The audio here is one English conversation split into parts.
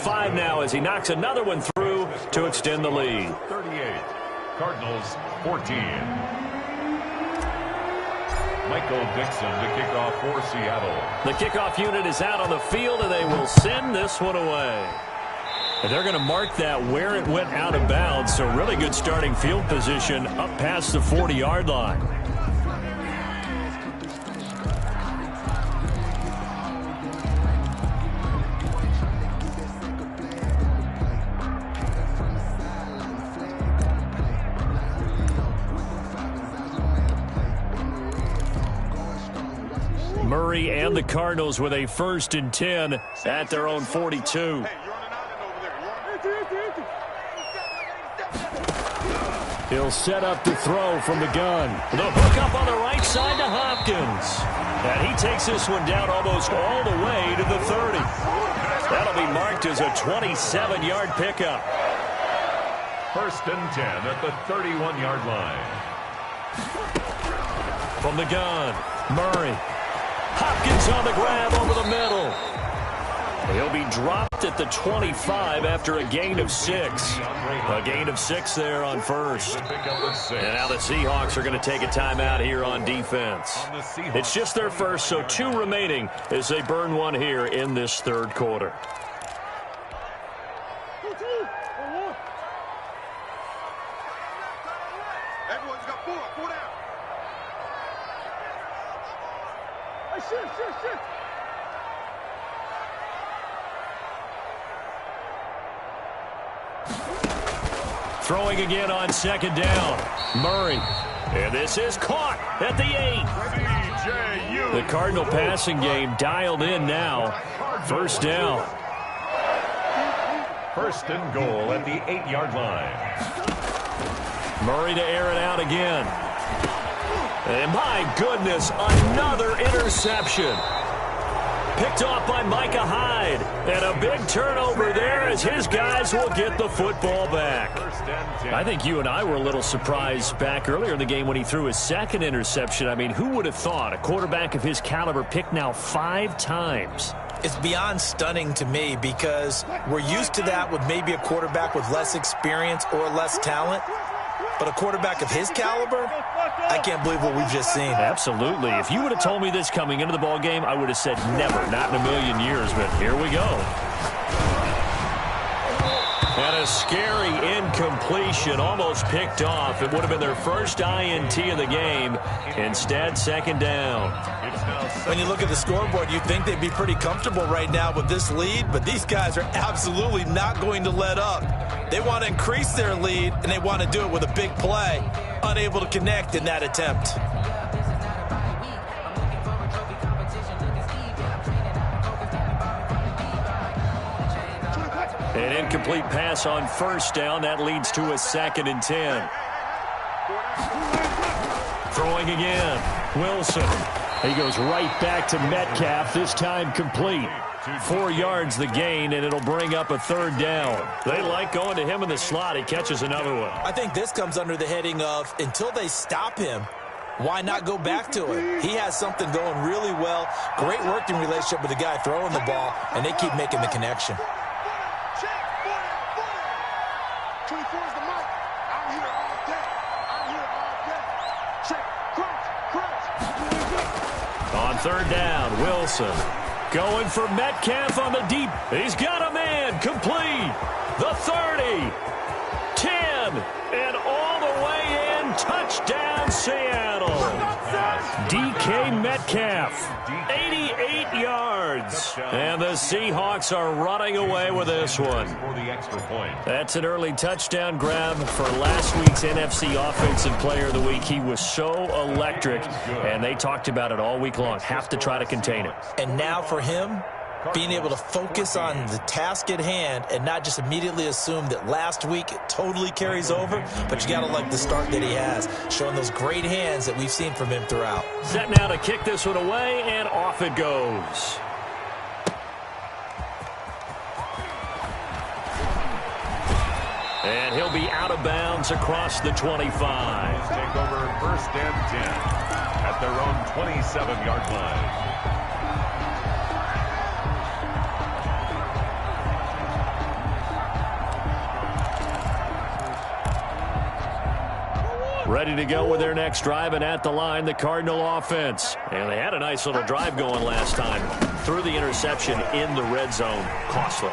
5 now as he knocks another one through to extend the lead. 38, Cardinals 14. Michael Dixon to kick off for Seattle. The kickoff unit is out on the field, and they will send this one away. And they're going to mark that where it went out of bounds, so really good starting field position up past the 40-yard line. Murray and the Cardinals with a 1st and 10 at their own 42. He'll set up to throw from the gun. The hook up on the right side to Hopkins. And he takes this one down almost all the way to the 30. That'll be marked as a 27-yard pickup. 1st and 10 at the 31-yard line. From the gun, Murray. Hopkins on the grab over the middle. He'll be dropped at the 25 after a gain of 6. A gain of 6 there on 1st. And now the Seahawks are going to take a timeout here on defense. It's just their 1st, so 2 remaining as they burn one here in this 3rd quarter. Throwing again on 2nd down. Murray. And this is caught at the 8. The Cardinal passing game dialed in now. 1st down. 1st and goal at the 8-yard line. Murray to air it out again. And my goodness, another interception. Picked off by Micah Hyde. And a big turnover there as his guys will get the football back. I think you and I were a little surprised back earlier in the game when he threw his 2nd interception. I mean, who would have thought a quarterback of his caliber picked now 5 times? It's beyond stunning to me because we're used to that with maybe a quarterback with less experience or less talent. But a quarterback of his caliber, I can't believe what we've just seen. Absolutely. If you would have told me this coming into the ball game, I would have said never, not in a million years. But here we go. And a scary incompletion, almost picked off. It would have been their first INT of the game. Instead, 2nd down. When you look at the scoreboard, you'd think they'd be pretty comfortable right now with this lead, but these guys are absolutely not going to let up. They want to increase their lead, and they want to do it with a big play. Unable to connect in that attempt. An incomplete pass on 1st down. That leads to a 2nd and 10. Throwing again. Wilson. He goes right back to Metcalf, this time complete. 4 yards the gain, and it'll bring up a 3rd down. They like going to him in the slot. He catches another one. I think this comes under the heading of until they stop him, why not go back to it? He has something going really well. Great working relationship with the guy throwing the ball, and they keep making the connection. On 3rd down, Wilson going for Metcalf on the deep. He's got a man. Complete. The 30. 10. And all the way in. Touchdown, Seattle. DK Metcalf. 88 yards. And the Seahawks are running away with this one. That's an early touchdown grab for last week's NFC Offensive Player of the Week. He was so electric, and they talked about it all week long. Have to try to contain it. And now for him, being able to focus on the task at hand and not just immediately assume that last week it totally carries over, but you got to like the start that he has, showing those great hands that we've seen from him throughout. Set now to kick this one away, and off it goes. And he'll be out of bounds across the 25. Take over 1st and 10 at their own 27-yard line. ready to go with their next drive, and at the line, the Cardinal offense. And they had a nice little drive going last time. Threw the interception in the red zone. Costly.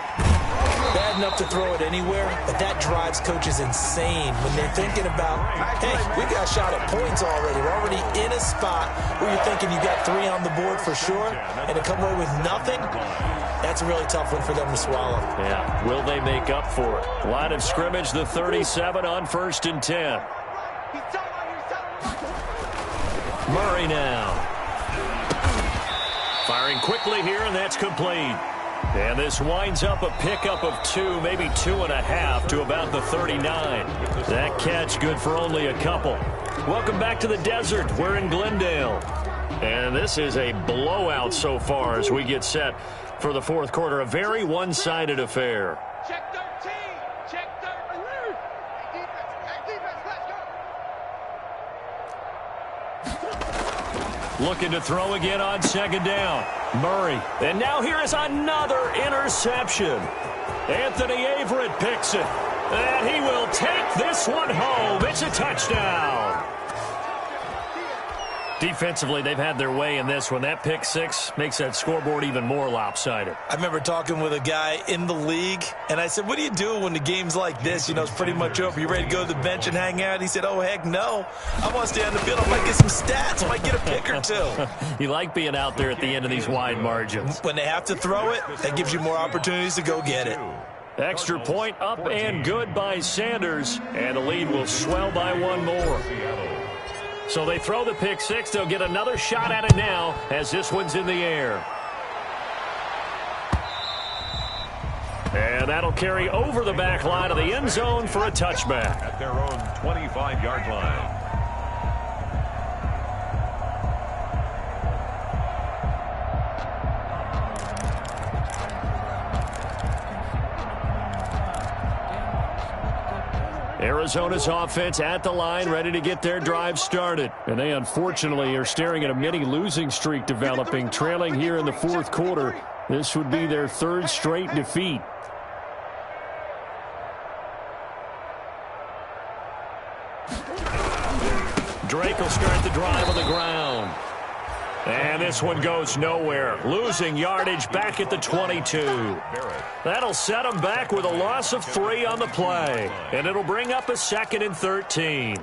Bad enough to throw it anywhere, but that drives coaches insane when they're thinking about, hey, we got a shot at points already. We're already in a spot where you're thinking you got 3 on the board for sure, and to come away with nothing, that's a really tough one for them to swallow. Yeah, will they make up for it? Line of scrimmage, the 37 on 1st and 10. Murray now. Firing quickly here, and that's complete. And this winds up a pickup of 2, maybe 2.5 to about the 39. That catch good for only a couple. Welcome back to the desert. We're in Glendale. And this is a blowout so far as we get set for the fourth quarter. A very one-sided affair. Check 13. Check 13. Let's go. Looking to throw again on 2nd down. Murray. And now here is another interception. Anthony Averett picks it. And he will take this one home. It's a touchdown. Defensively, they've had their way in this one. That pick 6 makes that scoreboard even more lopsided. I remember talking with a guy in the league, and I said, what do you do when the game's like this? You know, it's pretty much over. You ready to go to the bench and hang out? He said, oh, heck no. I want to stay on the field. I might get some stats. I might get a pick or 2. You like being out there at the end of these wide margins. When they have to throw it, that gives you more opportunities to go get it. Extra point up and good by Sanders, and the lead will swell by 1 more. So they throw the pick 6. They'll get another shot at it now as this one's in the air. And that'll carry over the back line of the end zone for a touchback. At their own 25-yard line. Arizona's offense at the line, ready to get their drive started. And they unfortunately are staring at a mini losing streak developing, trailing here in the fourth quarter. This would be their 3rd straight defeat. Drake will start the drive on the ground. And this one goes nowhere. Losing yardage back at the 22. That'll set them back with a loss of 3 on the play. And it'll bring up a 2nd and 13.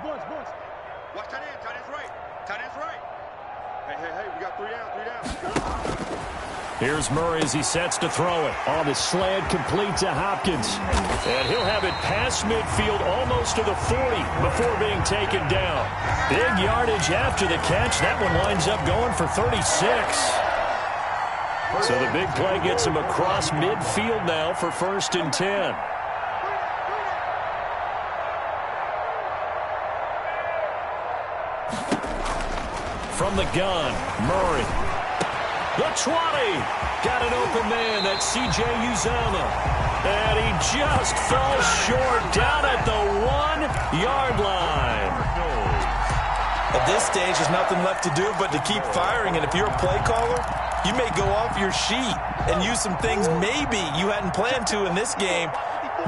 Boys. Watch tight end. Tight end's right. Tight end's right. Hey, we got 3 down. Here's Murray as he sets to throw it. On the slant, complete to Hopkins. And he'll have it past midfield almost to the 40 before being taken down. Big yardage after the catch. That one winds up going for 36. So the big play gets him across midfield now for 1st and 10. From the gun, Murray. The 20. Got an open man. That's C.J. Uzama. And he just fell short down at the 1-yard line. At this stage, there's nothing left to do but to keep firing. And if you're a play caller, you may go off your sheet and use some things maybe you hadn't planned to in this game.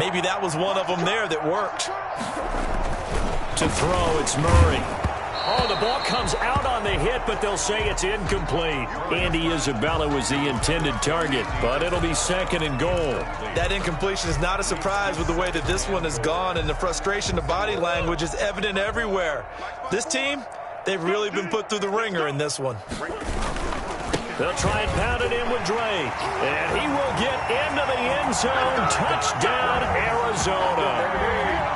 Maybe that was one of them there that worked. To throw, it's Murray. Oh, the ball comes out on the hit, but they'll say it's incomplete. Andy Isabella was the intended target, but it'll be 2nd and goal. That incompletion is not a surprise with the way that this one has gone, and the frustration of body language is evident everywhere. This team, they've really been put through the ringer in this one. They'll try and pound it in with Drake, and he will get into the end zone. Touchdown, Arizona.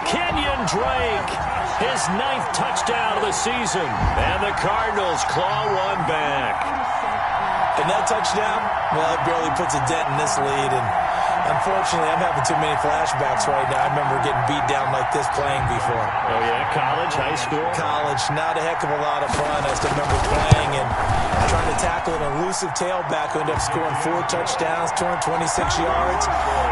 Kenyon Drake. His 9th touchdown of the season. And the Cardinals claw one back. And that touchdown, well, it barely puts a dent in this lead. And Unfortunately, I'm having too many flashbacks right now. I remember getting beat down like this playing before. Oh, yeah? College, high school? College, not a heck of a lot of fun. I still remember playing and trying to tackle an elusive tailback who ended up scoring 4 touchdowns, 226 yards.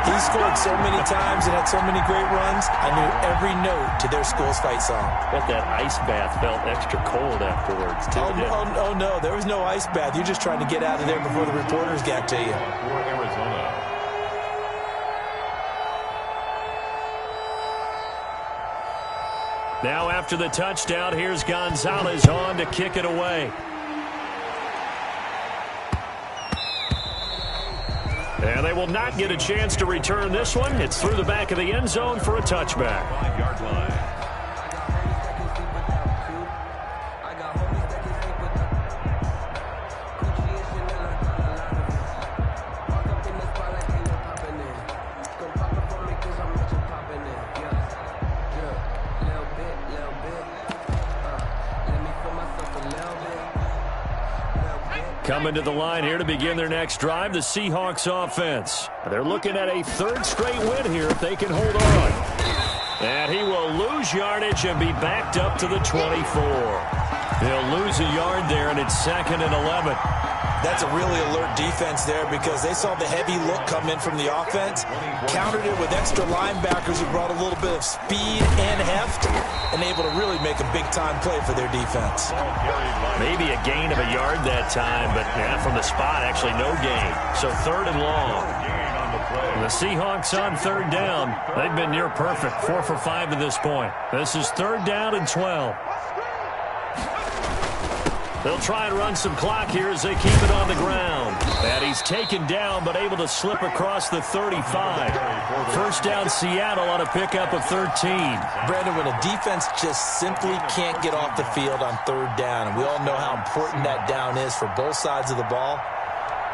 He scored so many times and had so many great runs, I knew every note to their school's fight song. Bet that ice bath felt extra cold afterwards, too. Oh, no, there was no ice bath. You're just trying to get out of there before the reporters got to you. For Arizona. Now after the touchdown, here's Gonzalez on to kick it away. And they will not get a chance to return this one. It's through the back of the end zone for a touchback. 5-yard line. Coming to the line here to begin their next drive, the Seahawks offense. They're looking at a 3rd straight win here if they can hold on. And he will lose yardage and be backed up to the 24. He'll lose a yard there, and it's 2nd and 11. That's a really alert defense there because they saw the heavy look come in from the offense, countered it with extra linebackers who brought a little bit of speed and heft, and able to really make a big-time play for their defense. Maybe a gain of a yard that time, but yeah, from the spot, actually no gain. So 3rd and long. The Seahawks on 3rd down. They've been near perfect, 4 for 5 to this point. This is 3rd down and 12. They'll try and run some clock here as they keep it on the ground. And he's taken down but able to slip across the 35. 1st down Seattle on a pickup of 13. Brandon, when a defense just simply can't get off the field on 3rd down, and we all know how important that down is for both sides of the ball,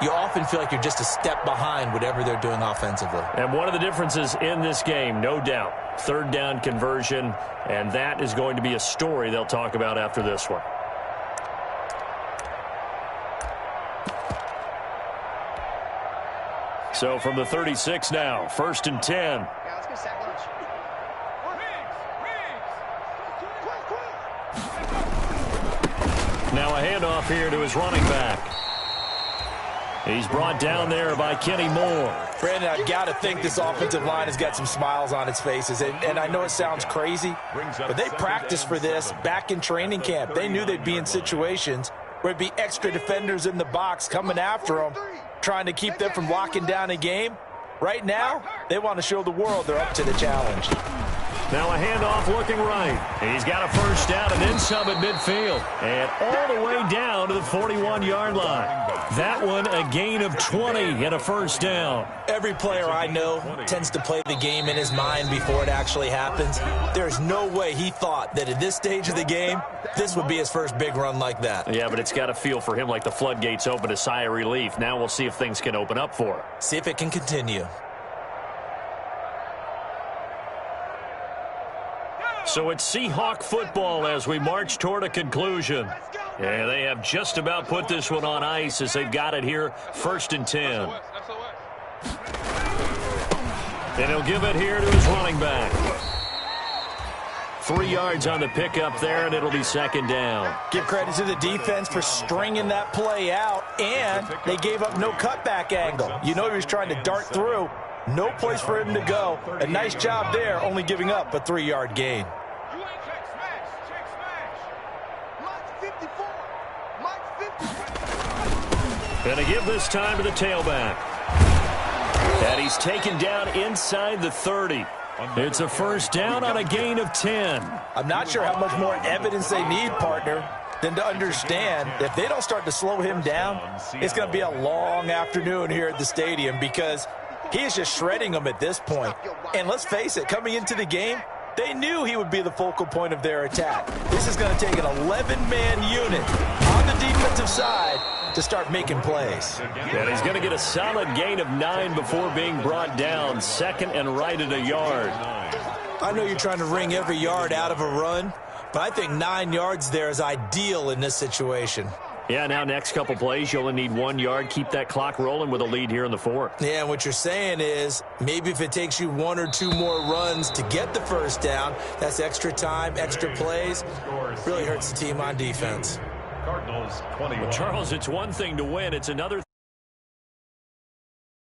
you often feel like you're just a step behind whatever they're doing offensively. And one of the differences in this game, no doubt, 3rd down conversion, and that is going to be a story they'll talk about after this one. So from the 36 now, 1st and 10. Yeah, let's go sack lunch. Now a handoff here to his running back. He's brought down there by Kenny Moore. Brandon, I've got to think this offensive line has got some smiles on its faces. And I know it sounds crazy, but they practiced for this back in training camp. They knew they'd be in situations where it'd be extra defenders in the box coming after them, trying to keep them from locking down a game. Right now, they want to show the world they're up to the challenge. Now a handoff looking right. He's got a 1st down and then some at midfield. And all the way down to the 41-yard line. That one a gain of 20 and a 1st down. Every player I know tends to play the game in his mind before it actually happens. There's no way he thought that at this stage of the game, this would be his first big run like that. Yeah, but it's got to feel for him like the floodgates open, a sigh of relief. Now we'll see if things can open up for him. See if it can continue. So it's Seahawk football as we march toward a conclusion. Yeah, they have just about put this one on ice as they've got it here, 1st and 10. And he'll give it here to his running back. 3 yards on the pickup there, and it'll be 2nd down. Give credit to the defense for stringing that play out, and they gave up no cutback angle. You know he was trying to dart through. No place for him to go. A nice job there, only giving up a 3-yard gain. Gonna give this time to the tailback. And he's taken down inside the 30. It's a 1st down on a gain of 10. I'm not sure how much more evidence they need, partner, than to understand that if they don't start to slow him down, it's going to be a long afternoon here at the stadium because he is just shredding them at this point. And let's face it, coming into the game, they knew he would be the focal point of their attack. This is going to take an 11-man unit on the defensive side to start making plays. And he's going to get a solid gain of 9 before being brought down, 2nd and right at a yard. I know you're trying to wring every yard out of a run, but I think 9 yards there is ideal in this situation. Yeah, now next couple plays, you only need 1 yard. Keep that clock rolling with a lead here in the fourth. Yeah, and what you're saying is maybe if it takes you 1 or 2 more runs to get the first down, that's extra time, extra plays, really hurts the team on defense. Cardinals 21. Well, Charles, it's one thing to win. It's another